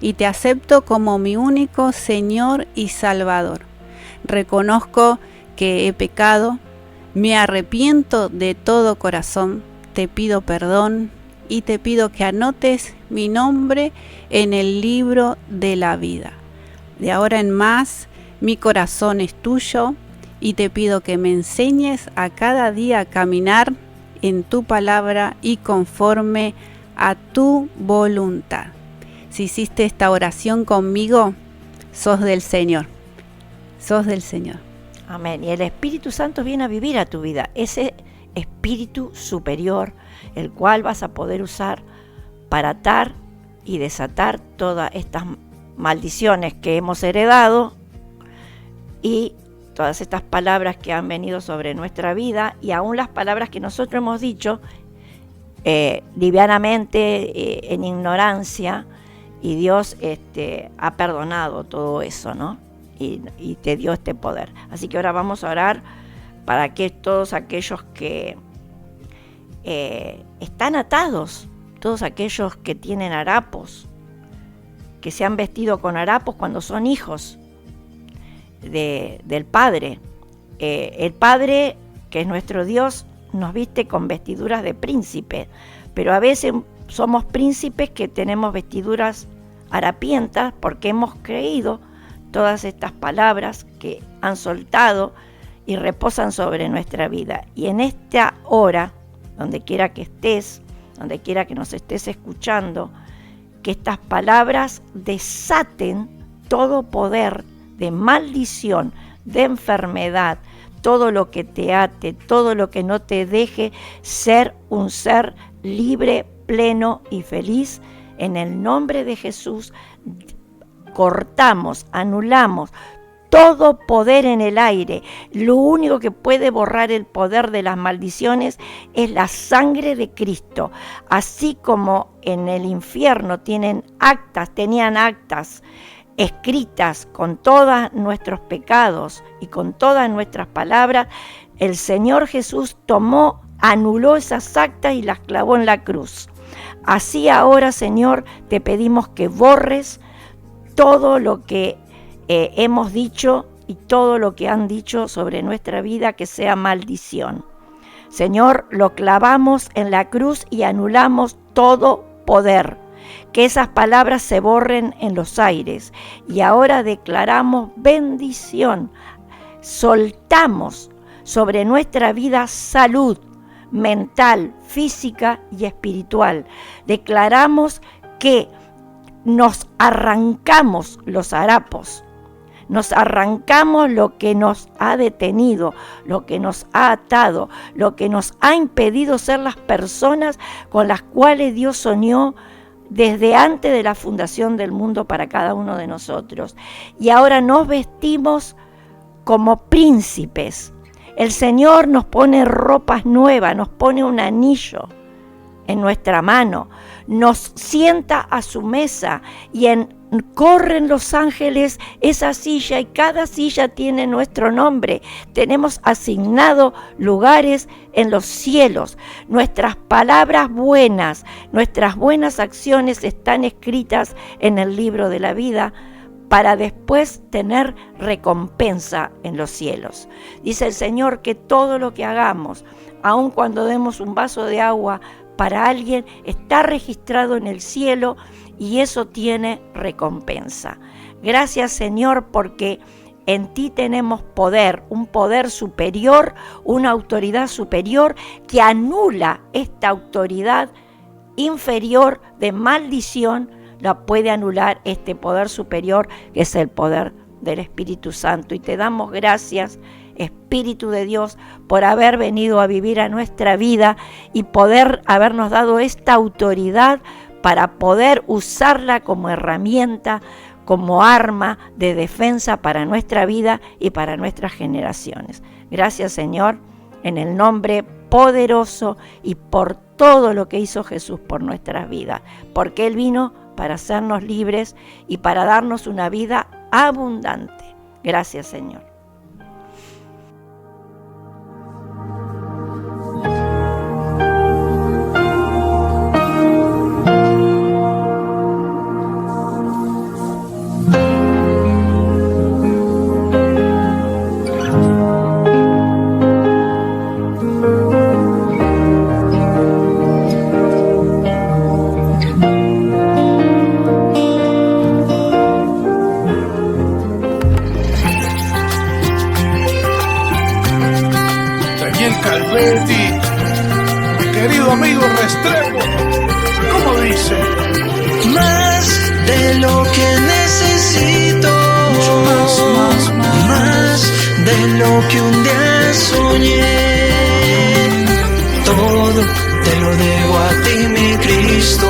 y te acepto como mi único Señor y Salvador. Reconozco que he pecado, me arrepiento de todo corazón, te pido perdón y te pido que anotes mi nombre en el libro de la vida. De ahora en más, mi corazón es tuyo y te pido que me enseñes a cada día a caminar en tu palabra y conforme a tu voluntad. Si hiciste esta oración conmigo, sos del Señor. Sos del Señor. Amén. Y el Espíritu Santo viene a vivir a tu vida. Ese Espíritu superior, el cual vas a poder usar para atar y desatar todas estas maldiciones que hemos heredado y todas estas palabras que han venido sobre nuestra vida, y aún las palabras que nosotros hemos dicho livianamente, en ignorancia, y Dios ha perdonado todo eso, ¿no? Y te dio este poder. Así que ahora vamos a orar para que todos aquellos que están atados, todos aquellos que tienen harapos, que se han vestido con harapos cuando son hijos del Padre. El Padre, que es nuestro Dios, nos viste con vestiduras de príncipe, pero a veces somos príncipes que tenemos vestiduras harapientas porque hemos creído todas estas palabras que han soltado y reposan sobre nuestra vida. Y en esta hora, donde quiera que estés, donde quiera que nos estés escuchando, que estas palabras desaten todo poder de maldición, de enfermedad, todo lo que te ate, todo lo que no te deje ser un ser libre, pleno y feliz. En el nombre de Jesús, cortamos, anulamos todo poder en el aire. Lo único que puede borrar el poder de las maldiciones es la sangre de Cristo. Así como en el infierno tenían actas escritas con todos nuestros pecados y con todas nuestras palabras, el Señor Jesús tomó anuló esas actas y las clavó en la cruz. Así ahora, Señor, te pedimos que borres todo lo que hemos dicho y todo lo que han dicho sobre nuestra vida que sea maldición. Señor, lo clavamos en la cruz y anulamos todo poder. Que esas palabras se borren en los aires. Y ahora declaramos bendición. Soltamos sobre nuestra vida salud mental, física y espiritual. Declaramos que nos arrancamos los harapos. Nos arrancamos lo que nos ha detenido, lo que nos ha atado, lo que nos ha impedido ser las personas con las cuales Dios soñó desde antes de la fundación del mundo para cada uno de nosotros. Y ahora nos vestimos como príncipes. El Señor nos pone ropas nuevas, nos pone un anillo en nuestra mano, nos sienta a su mesa y corren los ángeles esa silla y cada silla tiene nuestro nombre. Tenemos asignado lugares en los cielos. Nuestras palabras buenas, nuestras buenas acciones están escritas en el libro de la vida para después tener recompensa en los cielos. Dice el Señor que todo lo que hagamos, aun cuando demos un vaso de agua para alguien, está registrado en el cielo y eso tiene recompensa. Gracias, Señor, porque en ti tenemos poder, un poder superior, una autoridad superior que anula esta autoridad inferior de maldición, la puede anular este poder superior que es el poder del Espíritu Santo. Y te damos gracias, Espíritu de Dios, por haber venido a vivir a nuestra vida y poder habernos dado esta autoridad para poder usarla como herramienta, como arma de defensa para nuestra vida y para nuestras generaciones. Gracias, Señor, en el nombre poderoso y por todo lo que hizo Jesús por nuestras vidas, porque Él vino para hacernos libres y para darnos una vida abundante. Gracias, Señor. Querido amigo Restrepo, ¿cómo dice? Más de lo que necesito, más de lo que un día soñé. Todo te lo debo a ti, mi Cristo.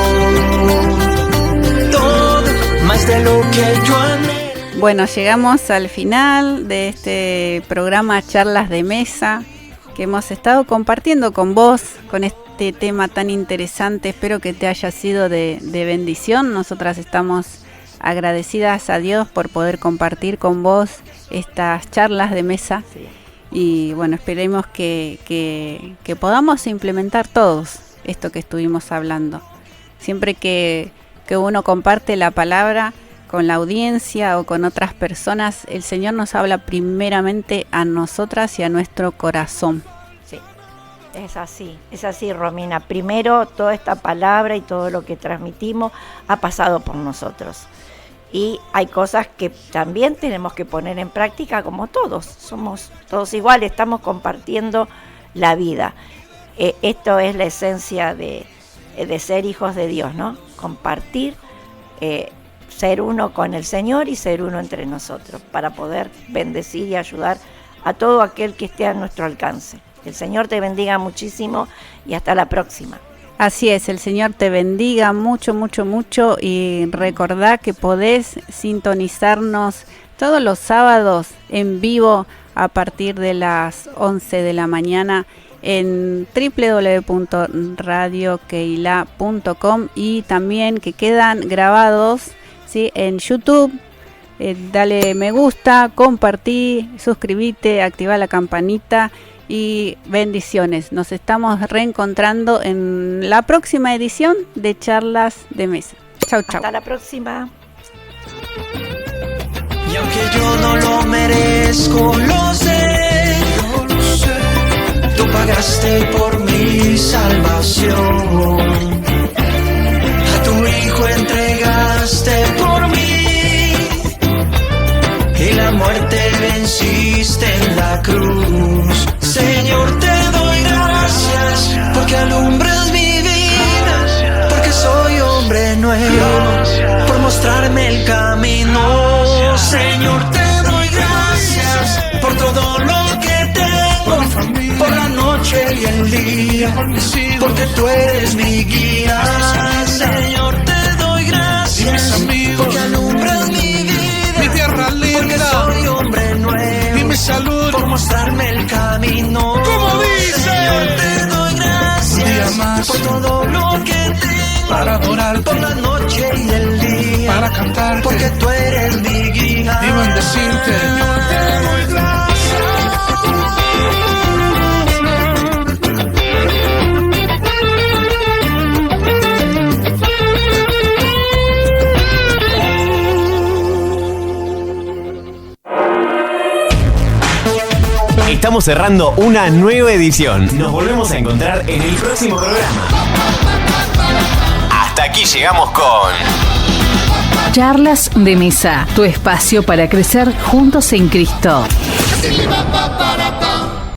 Todo, más de lo que yo amé. Bueno, llegamos al final de este programa Charlas de Mesa, que hemos estado compartiendo con vos, con este tema tan interesante. Espero que te haya sido de bendición. Nosotras estamos agradecidas a Dios por poder compartir con vos estas charlas de mesa. Sí. Y bueno, esperemos que podamos implementar todos esto que estuvimos hablando. Siempre que uno comparte la palabra con la audiencia o con otras personas, el Señor nos habla primeramente a nosotras y a nuestro corazón. Sí, es así, Romina. Primero, toda esta palabra y todo lo que transmitimos ha pasado por nosotros. Y hay cosas que también tenemos que poner en práctica, como todos. Somos todos iguales, estamos compartiendo la vida. Esto es la esencia de ser hijos de Dios, ¿no? Compartir, ser uno con el Señor y ser uno entre nosotros, para poder bendecir y ayudar a todo aquel que esté a nuestro alcance. El Señor te bendiga muchísimo y hasta la próxima. Así es, el Señor te bendiga mucho, mucho, mucho, y recordá que podés sintonizarnos todos los sábados en vivo a partir de las 11 de la mañana en www.radiokeila.com, y también que quedan grabados, ¿sí?, en YouTube, dale me gusta, compartí, suscribite, activa la campanita y bendiciones. Nos estamos reencontrando en la próxima edición de Charlas de Mesa. Chau, chau. Hasta la próxima. Y aunque yo no lo merezco, lo sé, tú pagaste por mi salvación. A tu hijo entregaste por mí y la muerte venciste en la cruz. Señor, te doy gracias porque alumbras mi vida, porque soy hombre nuevo, por mostrarme el camino. Señor, te doy gracias por todo lo que tengo, por la noche y el día, porque tú eres mi guía. Señor, te doy gracias porque alumbras mi vida, mi tierra linda, porque soy hombre nuevo y mi salud, por mostrarme el camino. Como dice, Señor, te doy gracias por todo lo que tengo, para adorarte, por la noche y el día, para cantarte, porque tú eres mi guía y bendecirte. Señor, te doy gracias. Estamos cerrando una nueva edición. Nos volvemos a encontrar en el próximo programa. Hasta aquí llegamos con Charlas de Mesa, tu espacio para crecer juntos en Cristo. Sí,